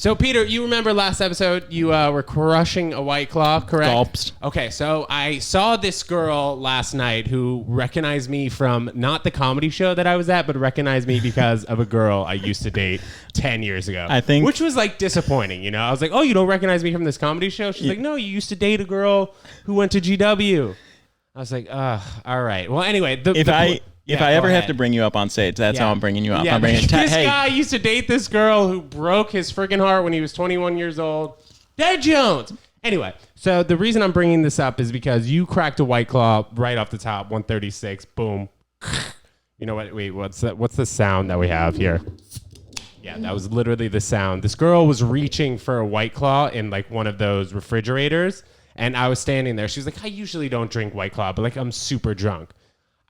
So, Peter, you remember last episode you were crushing a White Claw, correct? Gulps. Okay, so I saw this girl last night who recognized me from not the comedy show that I was at, but recognized me because of a girl I used to date 10 years ago. I think... Which was, like, disappointing, you know? I was like, oh, you don't recognize me from this comedy show? She's like, no, you used to date a girl who went to GW. I was like, all right. Well, anyway. If I ever have to bring you up on stage, that's how I'm bringing you up. Yeah, I'm bringing this guy used to date this girl who broke his freaking heart when he was 21 years old. Dead Jones. Anyway, so the reason I'm bringing this up is because you cracked a White Claw right off the top, 136, boom. You know what? Wait, what's the sound that we have here? Yeah, that was literally the sound. This girl was reaching for a White Claw in like one of those refrigerators, and I was standing there. She was like, I usually don't drink White Claw, but like I'm super drunk.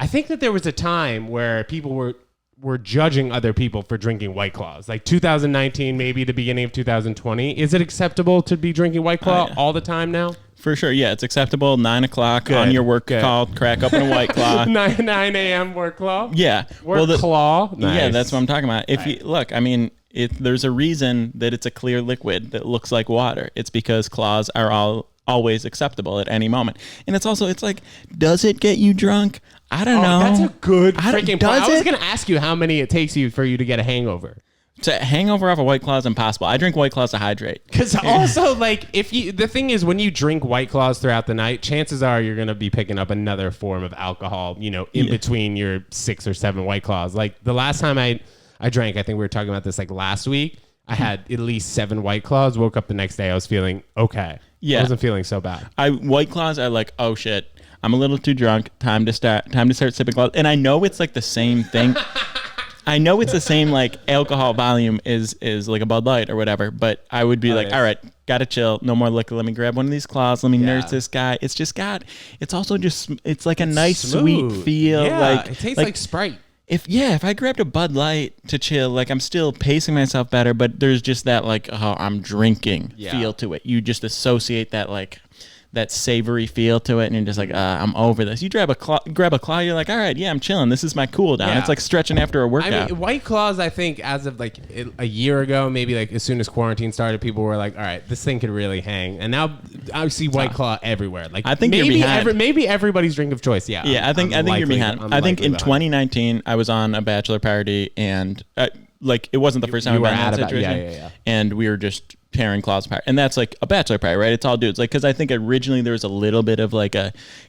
I think that there was a time where people were judging other people for drinking White Claws. Like 2019, maybe the beginning of 2020. Is it acceptable to be drinking White Claw all the time now? For sure, yeah. It's acceptable. 9 o'clock on your work call, crack open a White Claw. 9 a.m. work claw? Yeah. Claw? Nice. Yeah, that's what I'm talking about. If you look, I mean, there's a reason that it's a clear liquid that looks like water. It's because claws are always acceptable at any moment. And it's like, does it get you drunk? I don't know. That's a good freaking point. I was it? going to ask you how many it takes you for you to get a hangover. To hangover off a White Claw is impossible. I drink White Claws to hydrate. Because also, like, the thing is, when you drink White Claws throughout the night, chances are you're going to be picking up another form of alcohol, you know, in between your 6 or 7 White Claws. Like, the last time I drank, I think we were talking about this, like, last week, I had at least 7 White Claws, woke up the next day, I was feeling okay. Yeah. I wasn't feeling so bad. White Claws are like, oh, shit. I'm a little too drunk. Time to start sipping claws. And I know it's like the same thing. I know it's the same like alcohol volume is like a Bud Light or whatever. But I would be all right, gotta chill. No more liquor. Let me grab one of these claws. Let me nurse this guy. It's like a nice smooth. sweet feel. Yeah, like it tastes like Sprite. If I grabbed a Bud Light to chill, like I'm still pacing myself better, but there's just that like, oh, I'm drinking feel to it. You just associate that like that savory feel to it, and you're just like, I'm over this. You grab a claw, you're like, all right, yeah, I'm chilling. This is my cool down. Yeah. It's like stretching after a workout. I mean, White Claws, I think, as of like a year ago, maybe like as soon as quarantine started, people were like, all right, this thing could really hang. And now I see White Claw everywhere. Like, I think maybe maybe everybody's drink of choice. Yeah. Yeah, I think you're behind. I think in 2019, I was on a bachelor party, and like it wasn't the first time I've been in that situation. And we were just tearing claws apart, and that's like a bachelor party, right? It's all dudes. Like, because I think originally there was a little bit of like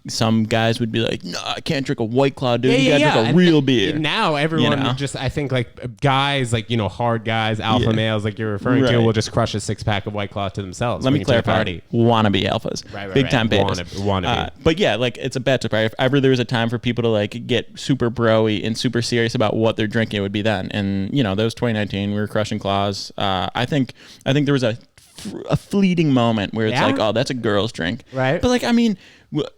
some guys would be like, no, I can't drink a White Claw, dude. You gotta drink a real beer. Now everyone just, I think like guys, like, you know, hard guys, alpha males, like you're referring to, will just crush a 6-pack of White Claw to themselves. Let me clarify. Wannabe alphas, big time betas. Wannabe. But yeah, like it's a bachelor party. If ever there was a time for people to like get super broy and super serious about what they're drinking, it would be then. And you know, that was 2019. We were crushing claws. I think there was a fleeting moment where it's like, oh, that's a girl's drink, right? But like, I mean,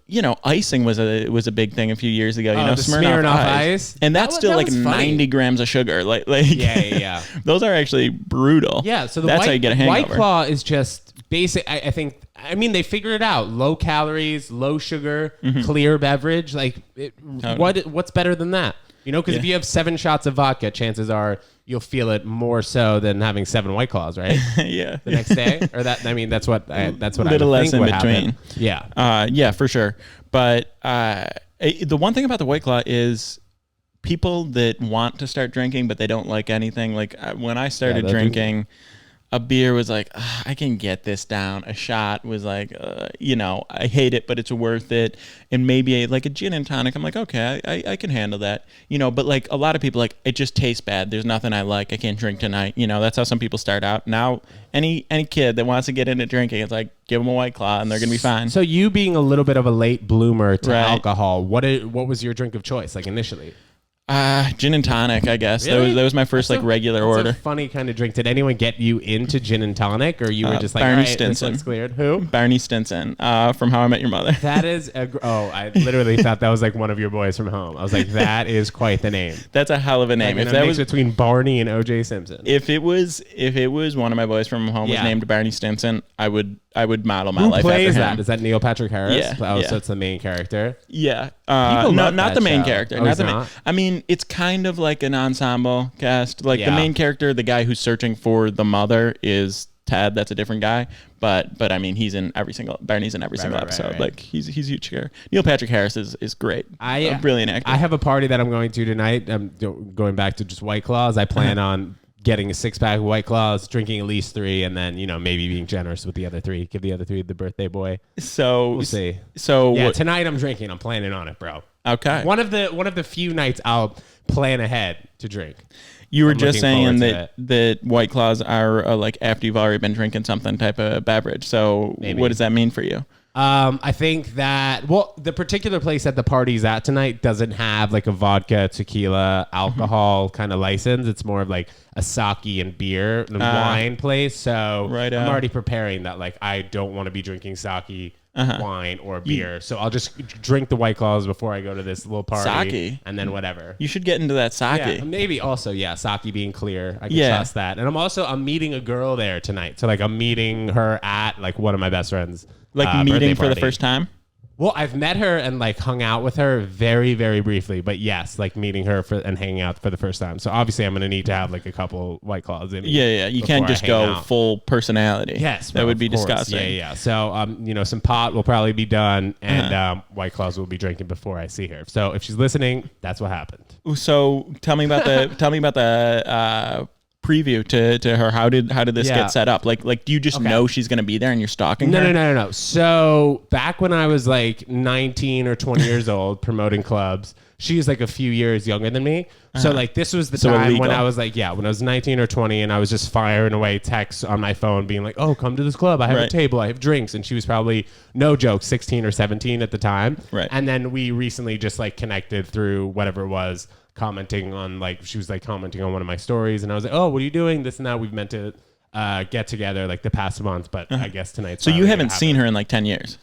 you know, icing was a big thing a few years ago. You know, Smirnoff Ice, and that's still like 90 grams of sugar. Like yeah. Those are actually brutal. Yeah, so that's how you get a hangover. White Claw is just basic. I think. I mean, they figured it out. Low calories, low sugar, clear beverage. Like, what's better than that? You know, because if you have 7 shots of vodka, chances are you'll feel it more so than having 7 White Claws, right? Yeah. The next day, or that. I mean, that's what I little less in between. Happen. Yeah. Yeah, for sure. But the one thing about the White Claw is people that want to start drinking, but they don't like anything. Like when I started drinking, a beer was like, I can get this down. A shot was like, you know, I hate it, but it's worth it. And maybe like a gin and tonic, I'm like, okay, I can handle that. You know, but like a lot of people, like, it just tastes bad. There's nothing I like. I can't drink tonight. You know, that's how some people start out. Now, any kid that wants to get into drinking, it's like, give them a White Claw and they're going to be fine. So you being a little bit of a late bloomer to alcohol, what was your drink of choice, like initially? Gin and tonic, I guess. Really? That was my first regular order. That's a funny kind of drink. Did anyone get you into gin and tonic, or you were just like, Barney all right, Stinson. this looks cleared? Who? Barney Stinson from How I Met Your Mother. That is I literally thought that was like one of your boys from home. I was like, that is quite the name. That's a hell of a name. Like, if that was between Barney and O.J. Simpson. If it was one of my boys from home was named Barney Stinson, I would model my life after him. Who plays that? Is that Neil Patrick Harris? Yeah. So it's the main character. Yeah. Not the main character. Oh, not the main. I mean, it's kind of like an ensemble cast. Like the main character, the guy who's searching for the mother, is Ted. That's a different guy. But I mean, Barney's in every single episode. Right. Like he's a huge here. Neil Patrick Harris is great. A brilliant actor. I have a party that I'm going to tonight. I'm going back to just White Claws. I plan on getting a 6-pack of White Claws, drinking at least 3, and then maybe being generous with the other 3. Give the other 3 the birthday boy. So we'll see. So yeah, tonight I'm drinking. I'm planning on it, bro. Okay. One of the few nights I'll plan ahead to drink. You were just saying that White Claws are like after you've already been drinking something type of beverage. So what does that mean for you? I think that, the particular place that the party's at tonight doesn't have like a vodka, tequila, alcohol kind of license. It's more of like a sake and beer and wine place. So I'm already preparing that. Like, I don't want to be drinking sake, wine, or beer. So I'll just drink the White Claws before I go to this little party. Sake. And then whatever. You should get into that sake. Yeah, maybe also, sake being clear. I can trust that. And I'm meeting a girl there tonight. So like I'm meeting her at like one of my best friends. Like meeting for the first time? Well, I've met her and like hung out with her very, very briefly. But yes, like meeting her and hanging out for the first time. So obviously I'm going to need to have like a couple White Claws in. Yeah. You can't just go full personality. Yes. That would be disgusting. Yeah. So, some pot will probably be done and White Claws will be drinking before I see her. So if she's listening, that's what happened. So tell me about the preview to her. How did this get set up? Like do you just know she's going to be there and you're stalking her? No. So back when I was like 19 or 20 years old promoting clubs, she's like a few years younger than me. So like this was the time illegal. when I was like, when I was 19 or 20 and I was just firing away texts on my phone being like, oh, come to this club. I have a table. I have drinks. And she was probably, no joke, 16 or 17 at the time. Right. And then we recently just like connected through whatever it was, commenting on commenting on one of my stories. And I was like, oh, what are you doing? This and that. We've meant to get together like the past month, but I guess tonight's So you haven't seen her in like 10 years?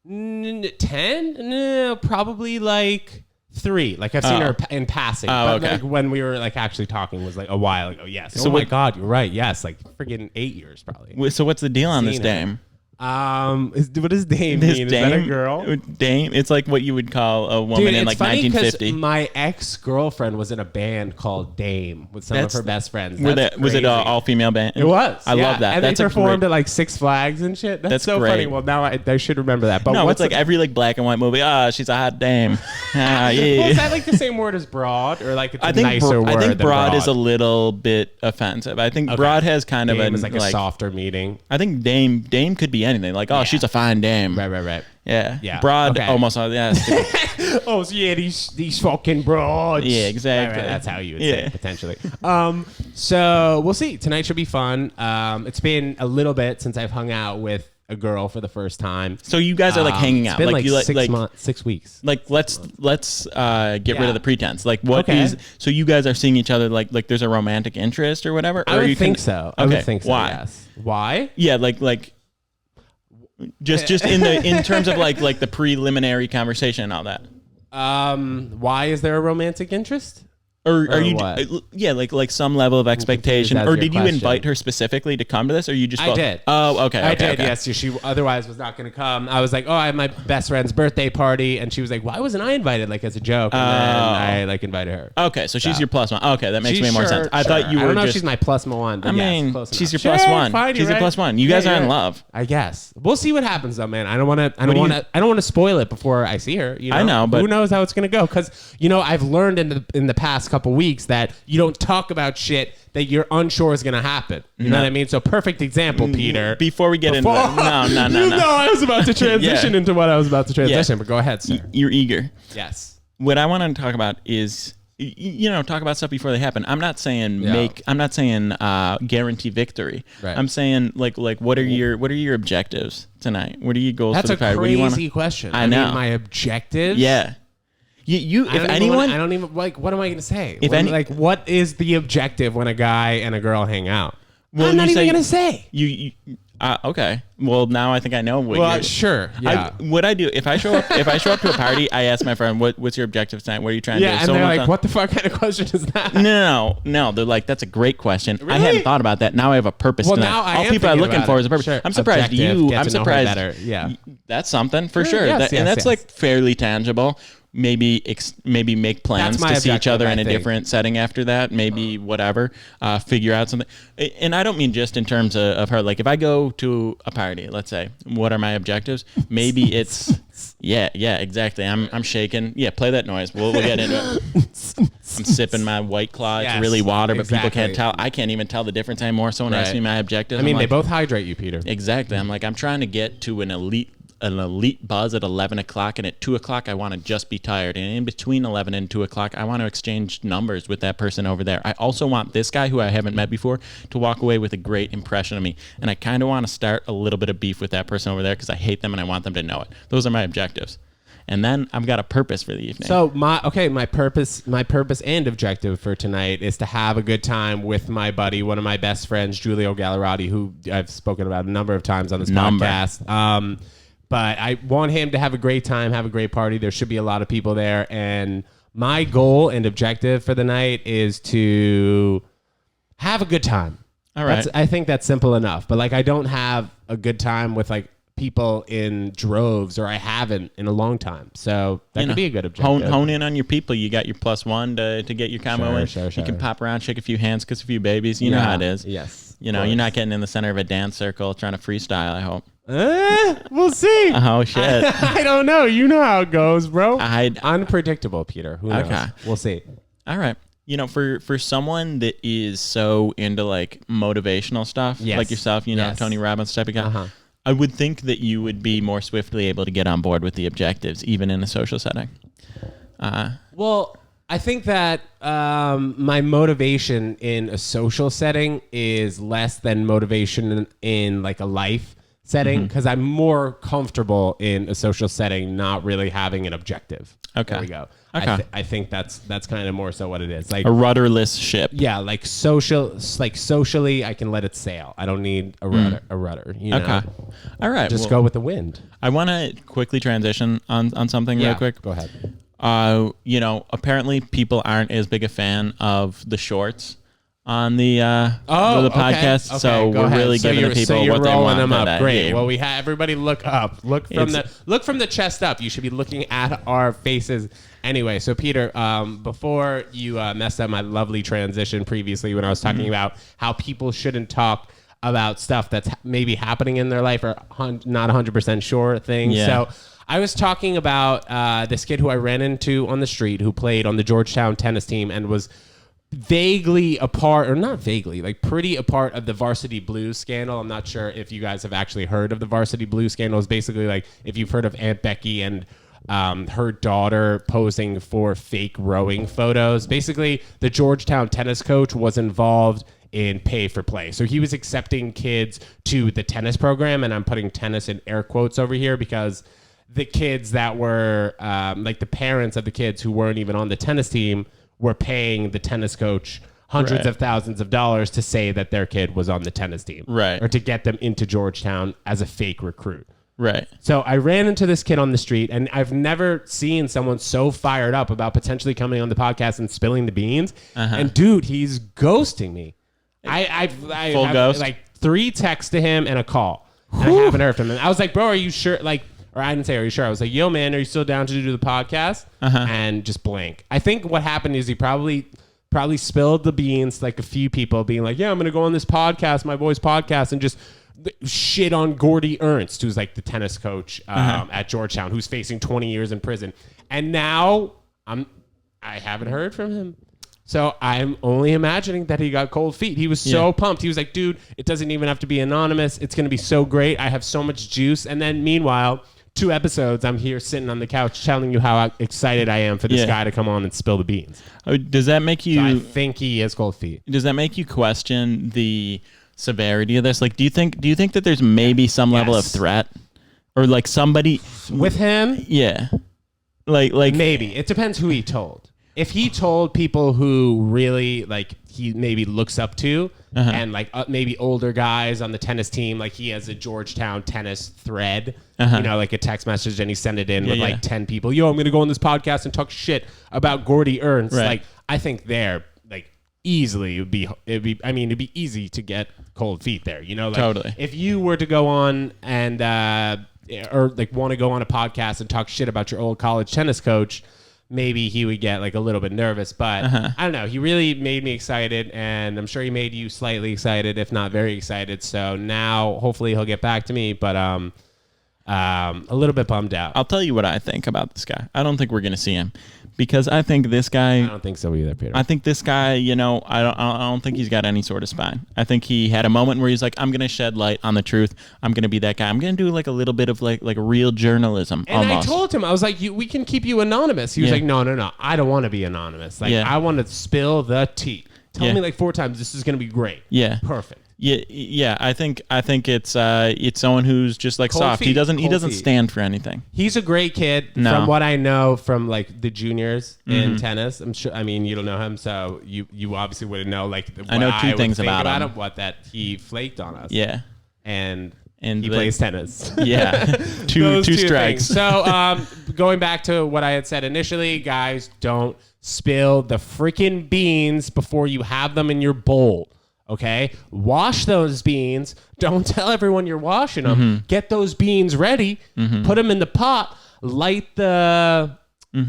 10? No, probably like 3. Like I've seen her in passing. But like when we were like actually talking was like a while ago. Yes. So my God, you're right. Yes. Like freaking 8 years probably. So what's the deal on this dame? What does dame mean? Is that a girl? Dame? It's like what you would call a woman in like 1950. My ex-girlfriend was in a band called Dame with some of her best friends. Was it an all-female band? It was. I love that. And they performed at like Six Flags and shit. That's so great. funny. Well, now I should remember that. But no, it's like every like black and white movie. She's a hot dame. Well, is that like the same word as broad, or like it's a nicer word? I think broad is a little bit offensive. I think broad has kind of a softer meaning. I think dame could be anything. Like, she's a fine dame. Right. Yeah. Broad, almost. Yeah. Oh, so yeah, these fucking broads. Yeah, exactly. Right, that's how you would say it, potentially. So we'll see. Tonight should be fun. It's been a little bit since I've hung out with a girl for the first time. So you guys are like hanging out. It's been like 6 weeks. Like let's get rid of the pretense. Like what is? So you guys are seeing each other like there's a romantic interest or whatever. I would think so. I would think so. Why? Yes. Why? Yeah, like. Just in terms of like the preliminary conversation and all that. Why is there a romantic interest? Or are you like some level of expectation, or did you invite her specifically to come to this, or you just? I did. Oh, okay. I did. Yes, she otherwise was not going to come. I was like, oh, I have my best friend's birthday party, and she was like, why wasn't I invited? Like as a joke, and then I like invited her. Okay, so she's your plus one. Okay, that makes way more sense. I thought you were. I don't know if she's my plus one. But she's your plus one. Fine, she's your plus one. You guys are in love. I guess we'll see what happens though, man. I don't want to spoil it before I see her. You know? I know, but who knows how it's going to go? Because I've learned in the past couple weeks that you don't talk about shit that you're unsure is going to happen. You know what I mean? So perfect example, Peter. Before we get into that, no. You know I was about to transition into what I was about to transition, but go ahead, sir. You're eager. Yes. What I want to talk about is, talk about stuff before they happen. I'm not saying guarantee victory. Right. I'm saying like what are your objectives tonight? What are your goals? That's for the a crazy question. I know. My objectives? Yeah. If anyone, I don't even like. What am I going to say? What is the objective when a guy and a girl hang out? Well, I'm not even going to say. Okay. Well, now I think I know what. Well, sure. Yeah. What I do if I show up to a party, I ask my friend, "What's your objective tonight? What are you trying to do?" Yeah, and they're like, "What the fuck kind of question is that?" No. They're like, "That's a great question. Really? I hadn't thought about that. Now I have a purpose." Well, tonight. now I all am people are looking for is a purpose. Sure. I'm surprised Objective, you. get I'm to know her surprised. better. Yeah. That's something for sure. Yes, And that's yes. like fairly tangible. Maybe make plans That's my to see each objective, other I in a think. different setting after that. Maybe whatever. Figure out something. And I don't mean just in terms of her. Like if I go to a party, let's say, what are my objectives? Maybe it's yeah, exactly. I'm shaking. Yeah, play that noise. We'll get into it. I'm sipping my White Claw. It's really water, but people can't tell. I can't even tell the difference anymore. Someone asks me my objectives. I mean, I'm they like, both hydrate you, Peter. exactly. I'm like, I'm trying to get to an elite buzz at 11 o'clock, and at 2 o'clock I want to just be tired, and in between 11 and 2 o'clock I want to exchange numbers with that person over there. I also want this guy who I haven't met before to walk away with a great impression of me, and I kind of want to start a little bit of beef with that person over there because I hate them and I want them to know it. Those are my objectives. And then I've got a purpose for the evening. So my purpose and objective for tonight is to have a good time with my buddy, one of my best friends, Giulio Gallerati, who I've spoken about a number of times on this podcast. But I want him to have a great time, have a great party. There should be a lot of people there. And my goal and objective for the night is to have a good time. All right. I think that's simple enough. But like, I don't have a good time with like people in droves, or I haven't in a long time. So that could be a good objective. Hone in on your people. You got your +1 to get your combo in. Sure. You can pop around, shake a few hands, kiss a few babies. You know how it is. Yes. You know, you're not getting in the center of a dance circle trying to freestyle, I hope. We'll see. Oh, shit. I don't know. You know how it goes, bro. I'd Unpredictable, Peter. Who knows? Okay. We'll see. All right. You know, for someone that is so into like motivational stuff, Yes. like yourself, you know, Yes. Tony Robbins type of guy, Uh-huh. I would think that you would be more swiftly able to get on board with the objectives, even in a social setting. Well, I think that my motivation in a social setting is less than motivation in like a life setting, because I'm more comfortable in a social setting not really having an objective. Okay. There we go. Okay. I think that's kind of more so what it is. Like A rudderless ship. yeah, like socially I can let it sail. I don't need a rudder, you know? Okay. All right. Just go with the wind. I want to quickly transition on something real quick. Go ahead. You know, apparently people aren't as big a fan of the shorts on the podcast, so go we're ahead. really giving the people what they want. Them up. Great. Yeah. Well, we have everybody look up. Look from the chest up. You should be looking at our faces. Anyway, so Peter, before you messed up my lovely transition previously when I was talking about how people shouldn't talk about stuff that's maybe happening in their life or not 100% sure things. Yeah. So I was talking about this kid who I ran into on the street who played on the Georgetown tennis team and was vaguely a part, or not vaguely, like pretty a part of the Varsity Blues scandal. I'm not sure if you guys have actually heard of the Varsity Blues scandal. It's basically like if you've heard of Aunt Becky and her daughter posing for fake rowing photos. Basically, the Georgetown tennis coach was involved in pay for play. So he was accepting kids to the tennis program, and I'm putting tennis in air quotes over here because the kids that were like the parents of the kids who weren't even on the tennis team were paying the tennis coach hundreds of thousands of dollars to say that their kid was on the tennis team. Right. Or to get them into Georgetown as a fake recruit. Right. So I ran into this kid on the street, and I've never seen someone so fired up about potentially coming on the podcast and spilling the beans. And dude, he's ghosting me. I Full have ghost? like 3 texts to him and a call. And I haven't heard from him. I was like, bro, are you sure? Like, or I didn't say, are you sure? I was like, yo, man, are you still down to do the podcast? And just blank. I think what happened is he probably spilled the beans to like a few people being like, yeah, I'm going to go on this podcast, my boy's podcast, and just shit on Gordy Ernst, who's like the tennis coach at Georgetown, who's facing 20 years in prison. And now I haven't heard from him. So I'm only imagining that he got cold feet. He was so pumped. He was like, dude, it doesn't even have to be anonymous. It's going to be so great. I have so much juice. And then meanwhile, 2 episodes, I'm here sitting on the couch telling you how excited I am for this guy to come on and spill the beans. Does that make you... So I think he has cold feet. Does that make you question the severity of this? Like, do you think that there's maybe some level of threat? Or like somebody... With him? Yeah. Like maybe. It depends who he told. If he told people who really like he maybe looks up to and like maybe older guys on the tennis team, like he has a Georgetown tennis thread, you know, like a text message, and he sent it in with like 10 people. Yo, I'm going to go on this podcast and talk shit about Gordy Ernst. Right. Like, I think there, like easily it'd be easy to get cold feet there. You know, like Totally. if you were to go on and or like want to go on a podcast and talk shit about your old college tennis coach, maybe he would get like a little bit nervous. But I don't know. He really made me excited, and I'm sure he made you slightly excited, if not very excited. So now hopefully he'll get back to me. But a little bit bummed out. I'll tell you what I think about this guy. I don't think we're going to see him because I think this guy. I don't think so either, Peter. I think this guy, I don't think he's got any sort of spine. I think he had a moment where he's like, I'm going to shed light on the truth. I'm going to be that guy. I'm going to do like a little bit of like real journalism. And almost. I told him, I was like, we can keep you anonymous. He was like, no. I don't want to be anonymous. Like, I want to spill the tea. Tell me like 4 times. This is going to be great. Yeah. Perfect. Yeah. I think it's someone who's just like Cold soft. feet. He doesn't Feet. stand for anything. He's a great kid. No. From what I know from like the juniors in tennis. I'm sure. I mean, you don't know him, so you obviously wouldn't know like. What I know 2 things would think about him. What that he flaked on us. Yeah. And he plays tennis. Yeah. two strikes. So going back to what I had said initially, guys, don't spill the freaking beans before you have them in your bowl. Okay? Wash those beans. Don't tell everyone you're washing them. Get those beans ready. Put them in the pot. Light the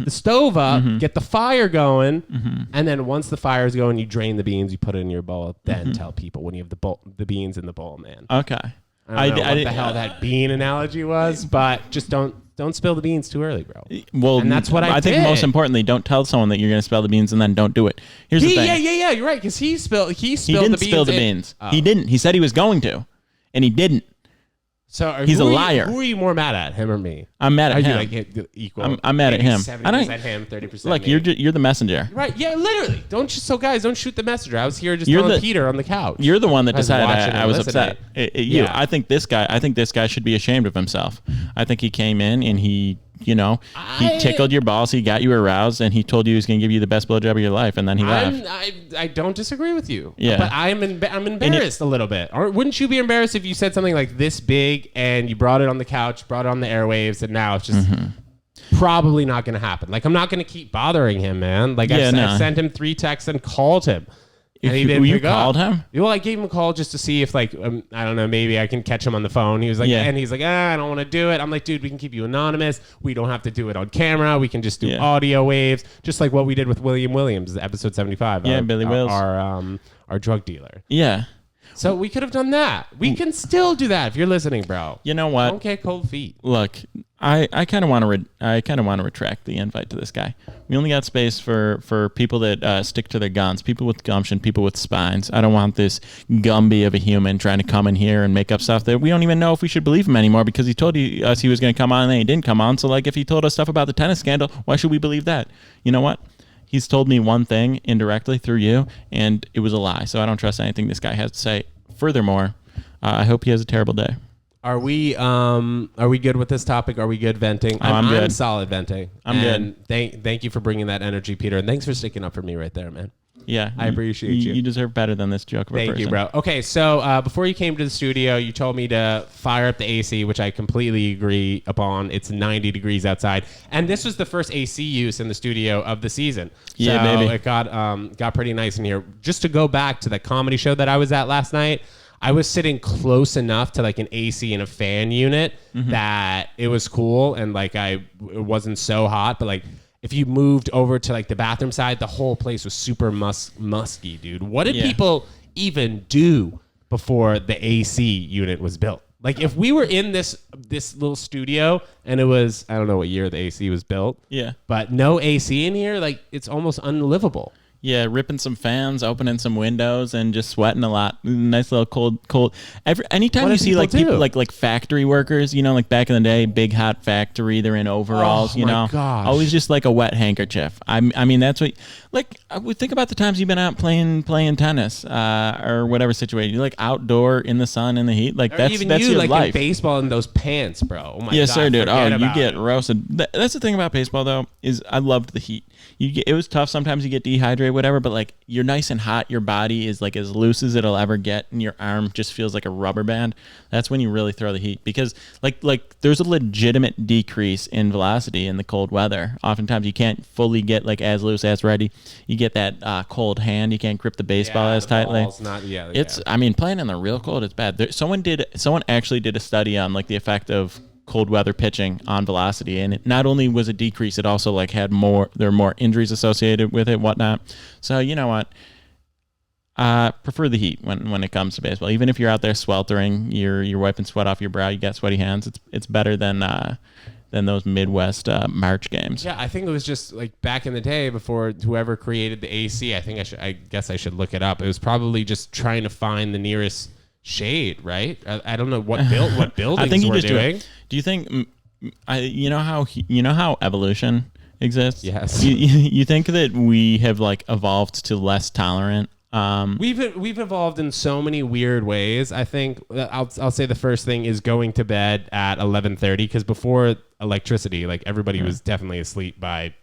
stove up. Get the fire going. And then once the fire is going, you drain the beans. You put it in your bowl. Then tell people when you have the beans in the bowl, man. Okay. I don't know what the hell that bean analogy was, but just don't spill the beans too early, bro. Well, and that's what I think did. most importantly, don't tell someone that you're going to spill the beans and then don't do it. Here's the thing. Yeah, you're right, because he spilled He the beans. didn't spill the beans. Oh. He didn't. He said he was going to, and he didn't. So he's a liar. Who are you more mad at, him or me? I'm mad at him. Like equal. I'm mad at him. 70% him, 30% Look, me. you're the messenger. Right? Yeah, literally. Guys, don't shoot the messenger. I was here just telling Peter on the couch. You're the one that decided I was listening. upset. Yeah. I think this guy should be ashamed of himself. I think he came in and he tickled your balls. He got you aroused, and he told you he was going to give you the best blowjob of your life, and then he left. I don't disagree with you. Yeah. But I'm embarrassed a little bit. Or wouldn't you be embarrassed if you said something like this big and you brought it on the couch, brought it on the airwaves, and now it's just probably not going to happen? Like, I'm not going to keep bothering him, man. Like, I sent him 3 texts and called him. And he didn't pick up. Called him? Well, I gave him a call just to see if, like, I don't know, maybe I can catch him on the phone. He was like, and he's like, I don't want to do it. I'm like, dude, we can keep you anonymous. We don't have to do it on camera. We can just do audio waves, just like what we did with William Williams, episode 75. Yeah, Billy Wills. Our drug dealer. Yeah. So we could have done that. We can still do that if you're listening, bro. You know what? Don't get cold feet. Look, I kind of want to retract the invite to this guy. We only got space for people that stick to their guns, people with gumption, people with spines. I don't want this Gumby of a human trying to come in here and make up stuff that we don't even know if we should believe him anymore because he told us he was going to come on and then he didn't come on. So like if he told us stuff about the tennis scandal, why should we believe that? You know what? He's told me one thing indirectly through you, and it was a lie. So I don't trust anything this guy has to say. Furthermore, I hope he has a terrible day. Are we good with this topic? Are we good venting? I'm good. I'm solid venting. I'm good. Thank you for bringing that energy, Peter, and thanks for sticking up for me right there, man. Yeah, I appreciate you. You deserve better than this joke of a person. Thank you, bro. Okay, so before you came to the studio, you told me to fire up the AC, which I completely agree upon. It's 90 degrees outside, and this was the first AC use in the studio of the season. Yeah, so baby. It got pretty nice in here. Just to go back to the comedy show that I was at last night, I was sitting close enough to like an AC and a fan unit that it was cool, and like it wasn't so hot, but like. If you moved over to like the bathroom side, the whole place was super musky, dude. What did people even do before the AC unit was built? Like if we were in this little studio and it was, I don't know what year the AC was built. Yeah. But no AC in here, like it's almost unlivable. Yeah, ripping some fans, opening some windows, and just sweating a lot. Nice little cold. Anytime you see like people like factory workers, you know, like back in the day, big hot factory, they're in overalls, you know, always just like a wet handkerchief. I mean, that's what. Like, I would think about the times you've been out playing tennis or whatever situation. You're like outdoor in the sun in the heat, like that's even your like life. In baseball in those pants, bro. Oh my yes, God, sir, dude. Oh, you get it. roasted. That's the thing about baseball, though, is I loved the heat. It was tough. Sometimes you get dehydrated, whatever, but like you're nice and hot. Your body is like as loose as it'll ever get, and your arm just feels like a rubber band. That's when you really throw the heat because like there's a legitimate decrease in velocity in the cold weather. Oftentimes you can't fully get like as loose as ready. You get that cold hand. You can't grip the baseball as tightly. I mean, playing in the real cold, it's bad. Someone actually did a study on like the effect of cold weather pitching on velocity. And it not only was a decrease, it also like there were more injuries associated with it, whatnot. So you know what? Prefer the heat when it comes to baseball. Even if you're out there sweltering, you're wiping sweat off your brow, you got sweaty hands. It's better than those Midwest March games. Yeah, I think it was just like back in the day before whoever created the AC. I guess I should look it up. It was probably just trying to find the nearest shade, right? I don't know what buildings I think you we're just doing. Do you think? You know how evolution exists? Yes. You think that we have like evolved to less tolerant? We've evolved in so many weird ways. I think I'll say the first thing is going to bed at 11:30 because before electricity, like everybody was definitely asleep by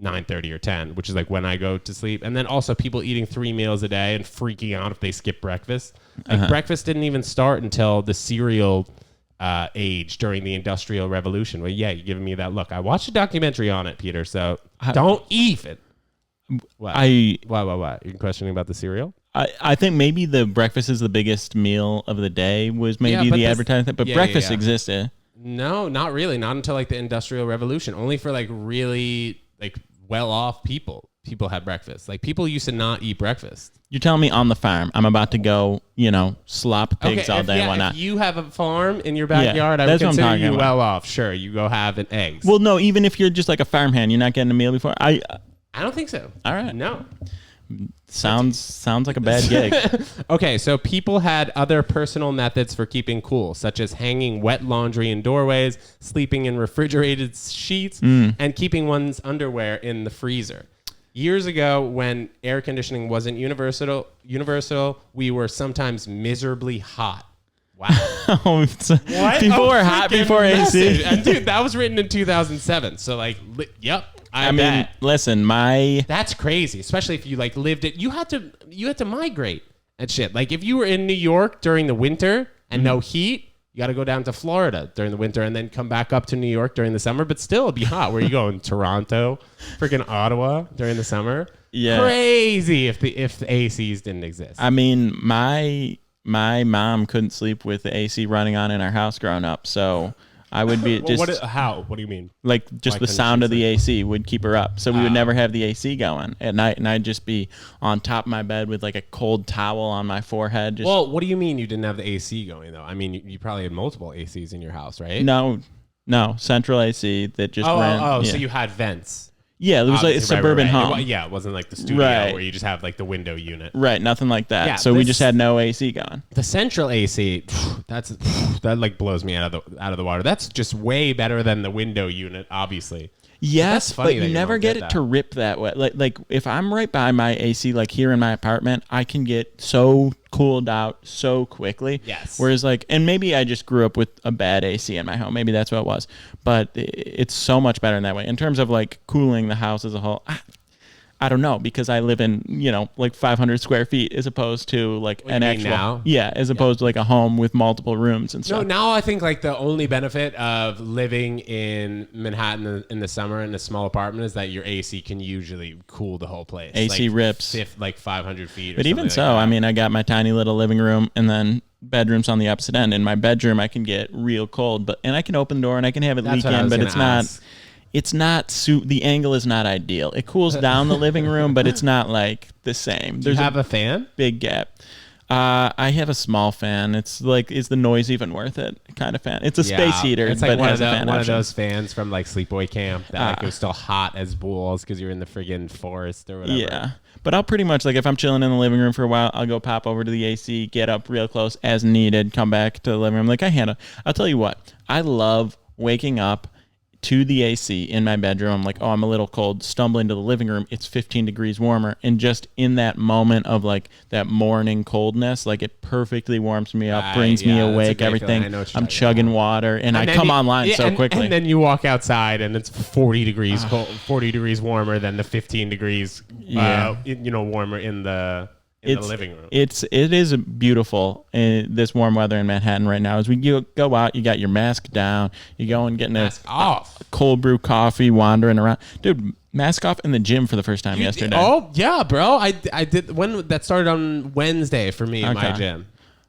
9:30 or 10, which is like when I go to sleep. And then also people eating 3 meals a day and freaking out if they skip breakfast. Like breakfast didn't even start until the cereal age during the Industrial Revolution. Well, yeah, you're giving me that look. I watched a documentary on it, Peter. So don't eat it. What? What? You're questioning about the cereal? I think maybe the breakfast is the biggest meal of the day was maybe the advertising, but breakfast existed. No, not really. Not until like the Industrial Revolution. Only for like really like well-off people. People had breakfast. Like people used to not eat breakfast. You're telling me on the farm, I'm about to go, slop pigs all day and whatnot. If you have a farm in your backyard, I would consider you well off. Sure, you go have an eggs. Well, no, even if you're just like a farmhand, you're not getting a meal before. I don't think so. All right. No. Sounds like a bad gig. Okay, so people had other personal methods for keeping cool, such as hanging wet laundry in doorways, sleeping in refrigerated sheets, and keeping one's underwear in the freezer. Years ago, when air conditioning wasn't universal, we were sometimes miserably hot. Wow. What? People were hot before AC. And dude, that was written in 2007. So like, yep. I mean, listen, that's crazy, especially if you like lived it. You had to migrate and shit. Like if you were in New York during the winter and no heat, you got to go down to Florida during the winter and then come back up to New York during the summer. But still, it'd be hot. Where you going? Toronto, freaking Ottawa during the summer. Yeah, crazy if the ACs didn't exist. I mean, my mom couldn't sleep with the AC running on in our house growing up, so. I would be just how? What do you mean? Like just the sound of the AC would keep her up, so we would never have the AC going at night, and I'd just be on top of my bed with like a cold towel on my forehead. Well, what do you mean you didn't have the AC going though? I mean, you probably had multiple ACs in your house, right? No, central AC that just ran. Oh, so you had vents. Yeah, it was like a suburban home. It wasn't like the studio where you just have like the window unit. Right, nothing like that. Yeah, so we just had no AC going. The central AC, that like blows me out of the water. That's just way better than the window unit, obviously. Yes, but you never get it to rip that way. Like if I'm right by my AC, like here in my apartment, I can get so cooled out so quickly. Yes. Whereas and maybe I just grew up with a bad AC in my home. Maybe that's what it was. But it's so much better in that way. In terms of like cooling the house as a whole, I don't know, because I live in, like 500 square feet as opposed to like an actual, as opposed to like a home with multiple rooms and stuff. No, now I think like the only benefit of living in Manhattan in the summer in a small apartment is that your AC can usually cool the whole place. AC like rips. Like 500 feet. But even so, I mean, I got my tiny little living room and then bedrooms on the opposite end. In my bedroom, I can get real cold, and I can open the door and I can have it leak in, but it's not. It's not the angle is not ideal. It cools down the living room, but it's not like the same. Do you have a fan? Big gap. I have a small fan. It's like, is the noise even worth it? Kind of fan. It's a space heater. It's like but one, has of those fans from like Sleepaway Camp that like was still hot as balls because you're in the friggin' forest or whatever. Yeah, but I'll pretty much like if I'm chilling in the living room for a while, I'll go pop over to the AC, get up real close as needed, come back to the living room. Like I'll tell you what, I love waking up to the AC in my bedroom. I'm like, oh, I'm a little cold. Stumble into the living room. It's 15 degrees warmer. And just in that moment of like that morning coldness, like it perfectly warms me up, brings me awake, everything. I'm chugging water and I come online so quickly. And then you walk outside and it's 40 degrees cold, 40 degrees warmer than the 15 degrees, warmer in the living room. It is beautiful in this warm weather in Manhattan right now. As we go out, you got your mask down, you go and getting a cold brew coffee, wandering around. Dude, mask off in the gym for the first time yesterday. Oh yeah, bro. I did when that started on Wednesday for me in my gym.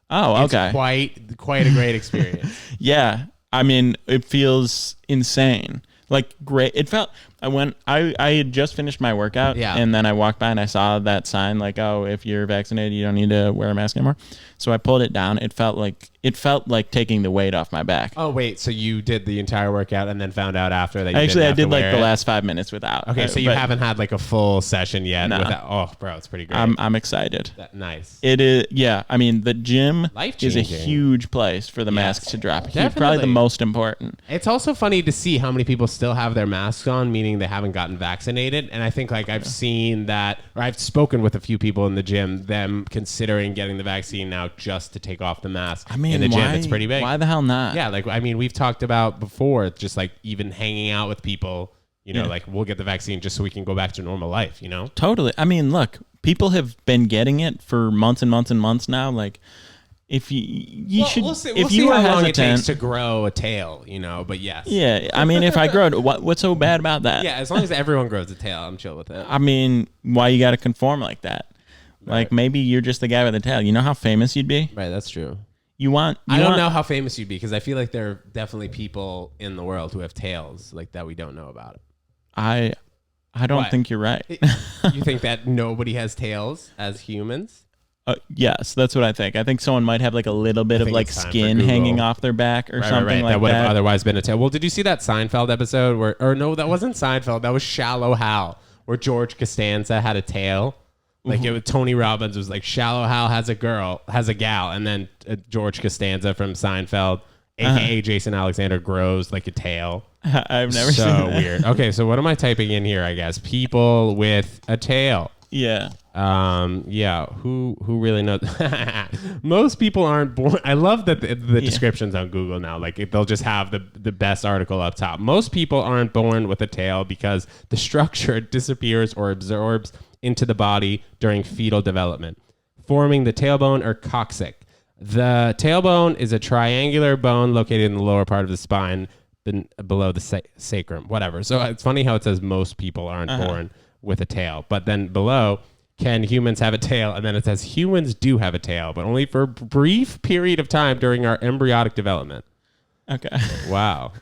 Oh, okay. It's quite a great experience. Yeah. I mean, it feels insane. Like great. It felt I had just finished my workout, and then I walked by and I saw that sign like, oh, if you're vaccinated, you don't need to wear a mask anymore. So I pulled it down. It felt like taking the weight off my back. Oh wait, so you did the entire workout and then found out after that? I did like the last 5 minutes without. Okay, so you haven't had like a full session yet. No. Without, oh, bro, it's pretty great. I'm excited. Nice. It is. Yeah, I mean the gym is a Life-changing. huge place for the mask to drop. Definitely. Probably the most important. It's also funny to see how many people still have their masks on, meaning they haven't gotten vaccinated. And I think like I've seen that, or I've spoken with a few people in the gym, them considering getting the vaccine now just to take off the mask. I mean, in the gym, it's pretty big. Why the hell not? Yeah, like I mean, we've talked about before, just like even hanging out with people. You know, like we'll get the vaccine just so we can go back to normal life. You know, totally. I mean, look, people have been getting it for months and months and months now. Like, if you should, we'll see, if you were how hesitant, long it takes to grow a tail. You know, but yes. Yeah, I mean, if I grow it, what's so bad about that? Yeah, as long as everyone grows a tail, I'm chill with it. I mean, why you got to conform like that? Right. Like maybe you're just the guy with the tail. You know how famous you'd be? Right, that's true. I don't know how famous you'd be because I feel like there are definitely people in the world who have tails like that we don't know about. I don't think you're right. You think that nobody has tails as humans? Yes, that's what I think. I think someone might have like a little bit of like skin hanging off their back or something like that. That would have otherwise been a tail. Well, did you see that Seinfeld episode or no, that wasn't Seinfeld. That was Shallow Hal, where George Costanza had a tail. Like it was Tony Robbins was like Shallow Hal has a gal, and then George Costanza from Seinfeld, aka Jason Alexander, grows like a tail. I've never seen so that. Weird. Okay, so what am I typing in here? I guess people with a tail. Yeah. Yeah. Who really knows? Most people aren't born. I love that the descriptions on Google now. Like they'll just have the best article up top. Most people aren't born with a tail because the structure disappears or absorbs into the body during fetal development, forming the tailbone or coccyx. The tailbone is a triangular bone located in the lower part of the spine, below the sacrum. Whatever. So it's funny how it says most people aren't born with a tail, but then below, can humans have a tail? And then it says humans do have a tail, but only for a brief period of time during our embryonic development. Okay. Wow.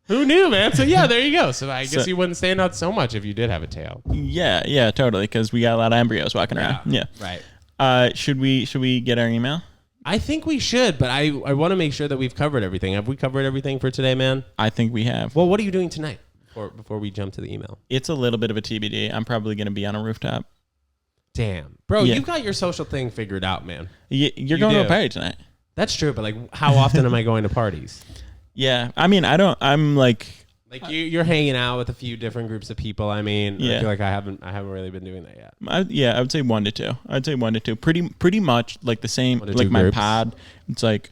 Who knew, man? So yeah, there you go. So I guess you wouldn't stand out so much if you did have a tail. Yeah, totally. Because we got a lot of embryos walking around. Yeah. Right. Should we get our email? I think we should, but I want to make sure that we've covered everything. Have we covered everything for today, man? I think we have. Well, what are you doing tonight before we jump to the email? It's a little bit of a TBD. I'm probably going to be on a rooftop. Damn. Bro, you've got your social thing figured out, man. You're going to a party tonight. That's true, but like how often am I going to parties? Yeah. I mean, I'm like you're hanging out with a few different groups of people. I mean, I feel like I haven't really been doing that yet. I would say 1 to 2. I'd say 1 to 2. Pretty much like the same, like my pod. It's like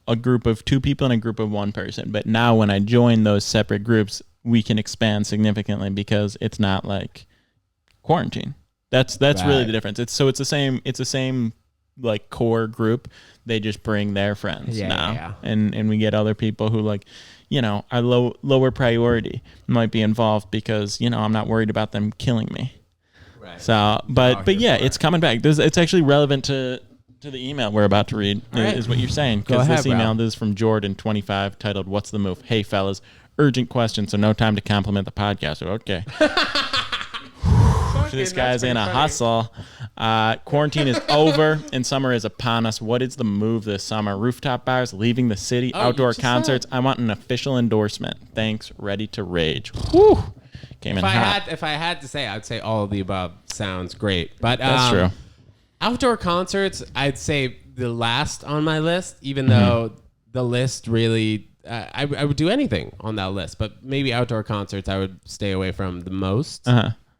a group of 2 people and a group of 1 person. But now when I join those separate groups, we can expand significantly because it's not like quarantine. That's really the difference. It's the same like core group. They just bring their friends now. And we get other people who like, are lower priority might be involved because, I'm not worried about them killing me. Right. So, but yeah, it's coming back. It's actually relevant to the email we're about to read is what you're saying. Because this email, this is from Jordan 25 titled, "What's the Move?" Hey fellas, urgent question. So no time to compliment the podcast. Okay. This guy's in a hustle. Quarantine is over and summer is upon us. What is the move this summer? Rooftop bars, leaving the city, outdoor concerts. I want an official endorsement. Thanks. Ready to rage. Whew. Came in hot. If I had to say, I'd say all of the above sounds great. But that's true. Outdoor concerts, I'd say the last on my list, even though the list really, I would do anything on that list. But maybe outdoor concerts I would stay away from the most.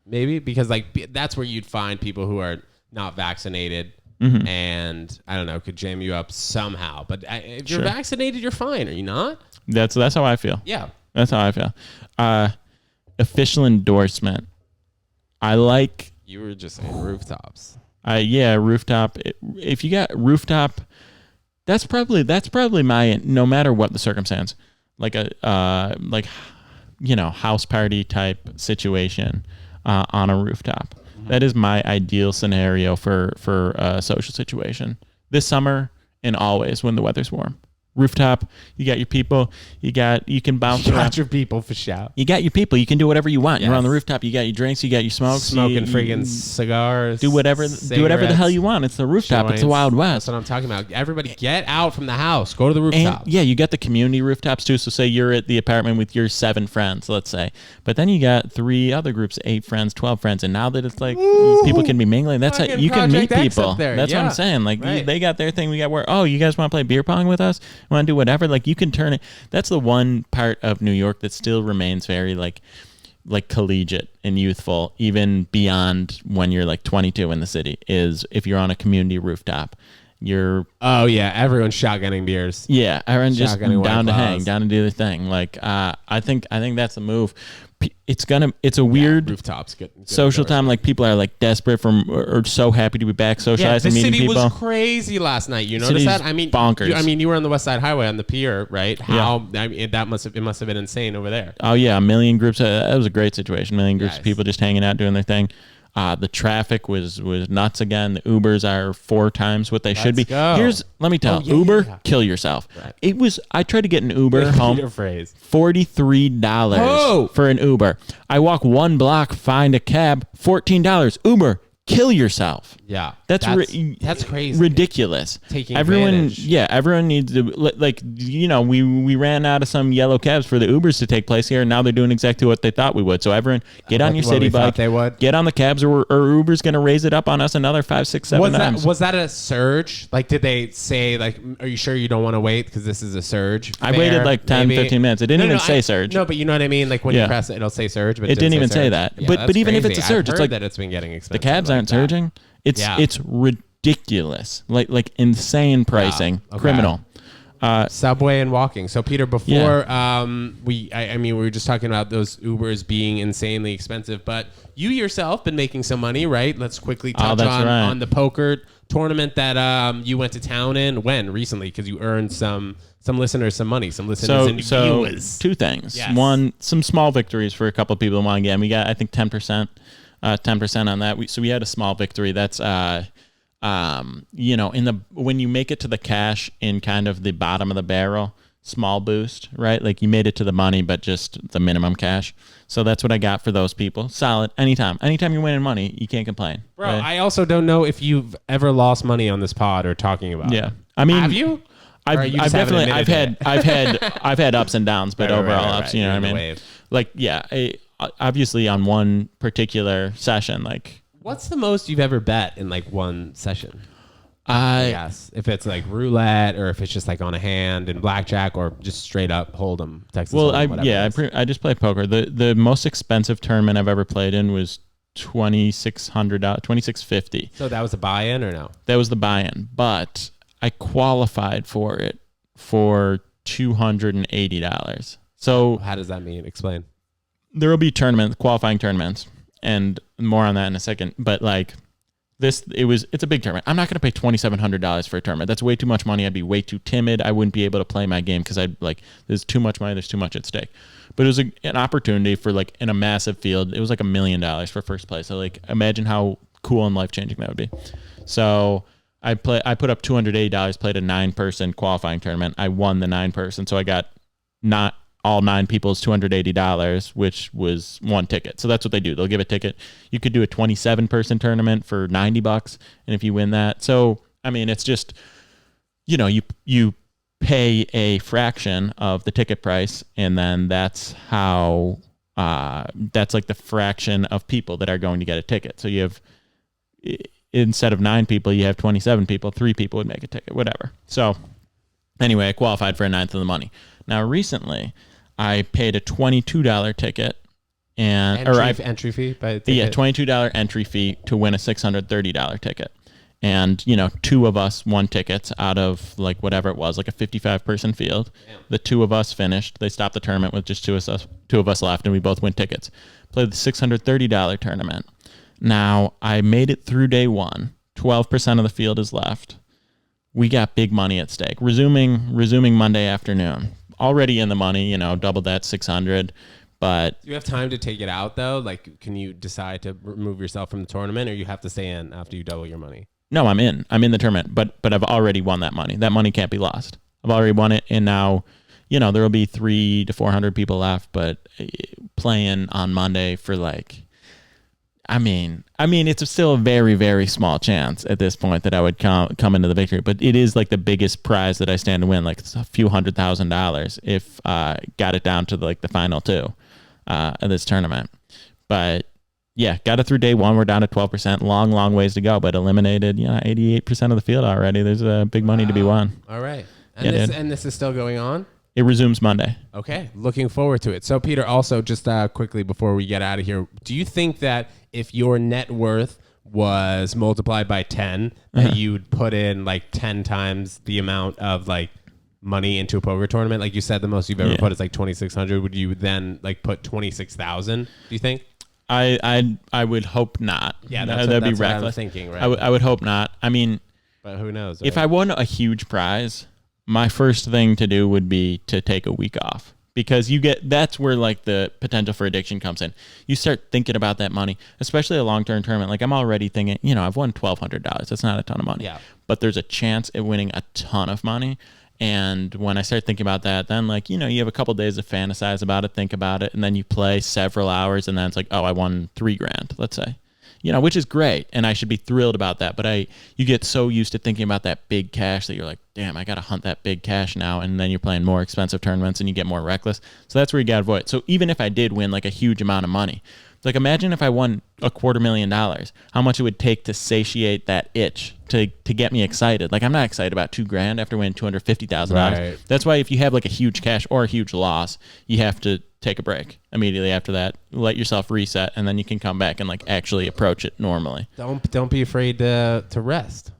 Maybe because like that's where you'd find people who are not vaccinated and I don't know, could jam you up somehow. But if you're vaccinated, you're fine. Are you not? That's how I feel. Yeah, that's how I feel. Official endorsement. I like. You were just saying rooftops. Rooftop. If you got rooftop, that's probably my, no matter what the circumstance, like a house party type situation. On a rooftop. That is my ideal scenario for a social situation this summer and always when the weather's warm. Rooftop, you got your people. You can bounce around. You got your people for sure. You got your people. You can do whatever you want. Yes. You're on the rooftop. You got your drinks. You got your smokes. Smoking friggin' cigars. Do whatever the hell you want. It's the rooftop. Joints. It's the Wild West. That's what I'm talking about. Everybody get out from the house. Go to the rooftop. And, yeah, you got the community rooftops too. So say you're at the apartment with your 7 friends, let's say. But then you got 3 other groups, 8 friends, 12 friends. And now that it's like people can be mingling, that's how you can meet people. That's what I'm saying. Like they got their thing. We got you guys want to play beer pong with us? You want to do whatever? Like you can turn it. That's the one part of New York that still remains very like collegiate and youthful, even beyond when you're like 22 in the city, is if you're on a community rooftop. Everyone's shotgunning beers. Yeah, everyone's just down to hang, down to do the thing. Like I think that's the move. It's a weird rooftops good social time. Like people are like desperate or so happy to be back socializing, meeting people. The city was crazy last night. You noticed that? I mean, bonkers. You were on the West Side Highway on the pier, right? It must have been insane over there. Oh yeah, a million groups. That was a great situation. A million groups of people just hanging out, doing their thing. The traffic was nuts again. The Ubers are 4 times what they should be. Let me tell you, Uber, kill yourself. Right. I tried to get an Uber home. $43 for an Uber. I walk 1 block, find a cab, $14. Uber, kill yourself. Yeah, that's crazy, ridiculous. Taking advantage. Yeah, everyone needs to we ran out of some yellow cabs for the Ubers to take place here, and now they're doing exactly what they thought we would. So everyone, get on your city bike. They would get on the cabs, or Uber's going to raise it up on us another 5, 6, 7 times. Was that a surge? Like, did they say like, are you sure you don't want to wait because this is a surge? I waited like 10, 15 minutes. It didn't even say surge. No, but you know what I mean. Like when you press it, it'll say surge, but it didn't even say that. Yeah, but even if it's a surge, it's like that it's been getting expensive. The cabs aren't surging. It's ridiculous, like insane pricing, criminal. Subway and walking. So Peter, before we were just talking about those Ubers being insanely expensive, but you yourself been making some money, right? Let's quickly touch on the poker tournament that you went to town in. When recently, because you earned some listeners some money, some listeners and viewers. 2 things. Yes. One, some small victories for a couple of people in one game. We got I think 10%. 10% on that. We had a small victory. That's when you make it to the cash in kind of the bottom of the barrel, small boost, right? Like you made it to the money, but just the minimum cash. So that's what I got for those people. Solid. Anytime you're winning money, you can't complain. Bro, right? I also don't know if you've ever lost money on this pod or talking about. Yeah, I mean, have you? I've definitely I've had ups and downs, but overall ups. You know what I mean? Wave. Like obviously on one particular session, like what's the most you've ever bet in like one session? Yes, if it's like roulette or if it's just like on a hand and blackjack or just straight up Hold'em, Texas. Well, Hold'em, I just play poker. The most expensive tournament I've ever played in was $2,650. So that was a buy-in or no? That was the buy-in, but I qualified for it for $280. So how does that mean? Explain. There will be qualifying tournaments, and more on that in a second. But like it's a big tournament. I'm not going to pay $2,700 for a tournament. That's way too much money. I'd be way too timid. I wouldn't be able to play my game because there's too much money. There's too much at stake. But it was an opportunity for like in a massive field. It was like $1 million for first place. So like imagine how cool and life changing that would be. So I put up $280. Played a 9-person qualifying tournament. I won the 9-person. So I got not all 9 people's $280, which was 1 ticket. So that's what they do. They'll give a ticket. You could do a 27-person tournament for $90, and if you win that, so I mean, it's just you pay a fraction of the ticket price, and then that's how that's like the fraction of people that are going to get a ticket. So you have instead of 9 people, you have 27 people. 3 people would make a ticket, whatever. So anyway, I qualified for a 1/9 of the money. Now recently, I paid a $22 ticket entry fee. $22 entry fee to win a $630 ticket. And 2 of us won tickets out of like whatever it was, like a 55-person field. Damn. The 2 of us finished. They stopped the tournament with just 2 of us left, and we both win tickets. Played the $630 tournament. Now I made it through day 1. 12% of the field is left. We got big money at stake. Resuming Monday afternoon. Already in the money, double that 600. But do you have time to take it out though? Like, can you decide to remove yourself from the tournament, or you have to stay in after you double your money? No, I'm in the tournament, but I've already won that money. That money can't be lost. I've already won it, and now, there will be 300 to 400 people left, but playing on Monday for it's still a very, very small chance at this point that I would come into the victory, but it is like the biggest prize that I stand to win, like a few $100,000 if got it down to the final two of this tournament. But yeah, got it through day one. We're down to 12%. Long ways to go, but eliminated 88% of the field already. There's big money to be won. All right. And this is still going on? It resumes Monday. Okay, looking forward to it. So, Peter, also just quickly before we get out of here, do you think that if your net worth was multiplied by 10, that you'd put in 10 times the amount of money into a poker tournament? Like you said, the most you've ever put is 2,600. Would you then put 26,000? Do you think? I would hope not. Yeah, that'd be reckless. What I'm thinking, right? I would hope not. I mean, but who knows? If I won a huge prize, my first thing to do would be to take a week off, because that's where the potential for addiction comes in. You start thinking about that money, especially a long-term tournament. I'm already thinking, I've won $1,200. That's not a ton of money. Yeah. But there's a chance at winning a ton of money. And when I start thinking about that, then you have a couple days to fantasize about it, think about it, and then you play several hours, and then it's I won $3,000, let's say. Which is great, and I should be thrilled about that. But you get so used to thinking about that big cash that you're like, damn, I got to hunt that big cash now. And then you're playing more expensive tournaments and you get more reckless. So that's where you got to avoid. So even if I did win a huge amount of money, imagine if I won $250,000, how much it would take to satiate that itch to get me excited. I'm not excited about $2,000 after winning $250,000. Right. That's why if you have a huge cash or a huge loss, you have to take a break immediately after that. Let yourself reset, and then you can come back and actually approach it normally. Don't be afraid to rest.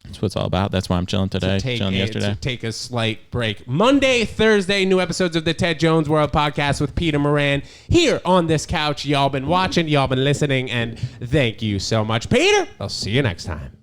That's what it's all about. That's why I'm chilling today. Chilling yesterday. To take a slight break. Monday, Thursday, new episodes of the Ted Jones World Podcast with Peter Moran here on this couch. Y'all been watching, y'all been listening, and thank you so much, Peter. I'll see you next time.